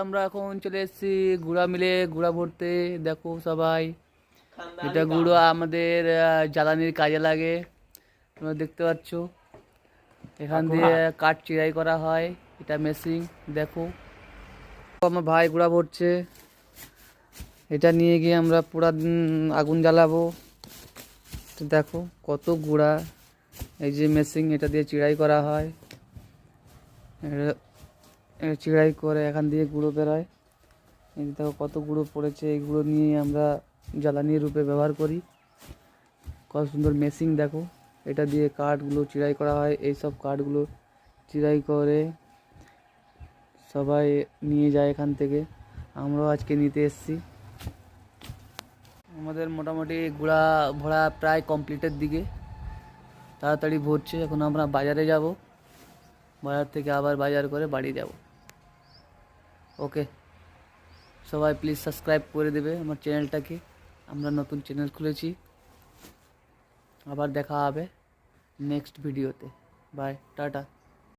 আমরা এখন চলে এসেছি গুঁড়া মিলে গুঁড়া ভরতে। দেখো সবাই, এটা গুঁড়ো আমাদের জ্বালানির কাজে লাগে। তোমরা দেখতে পাচ্ছ এখান দিয়ে কাঠ চিরাই করা হয়, এটা মেশিন। দেখো আমার ভাই গুঁড়া ভরছে, এটা নিয়ে গিয়ে আমরা পুরা আগুন জ্বালাবো। তো দেখো কত গুঁড়া, এই যে মেশিন, এটা দিয়ে চিরাই করা হয়। চিরাই করে এখান দিয়ে গুঁড়ো বেরোয়। এই দেখো কত গুঁড়ো পড়েছে, এই গুঁড়ো নিয়ে আমরা জ্বালানি রূপে ব্যবহার করি। কত সুন্দর মেশিন দেখো, এটা দিয়ে কাঠগুলো চিরাই করা হয়। এই সব কাঠগুলো চিরাই করে সবাই নিয়ে যায় এখান থেকে, আমরাও আজকে নিতে এসেছি। আমাদের মোটামুটি গুঁড়া ভরা প্রায় কমপ্লিটের দিকে, তাড়াতাড়ি ভরছে। এখন আমরা বাজারে যাব, বাজার থেকে আবার বাজার করে বাড়ি যাব। ওকে, সবাই প্লিজ সাবস্ক্রাইব করে দেবে আমার চ্যানেলটাকে, আমরা নতুন চ্যানেল খুলেছি। আবার দেখা হবে নেক্সট ভিডিওতে। Bye, tata.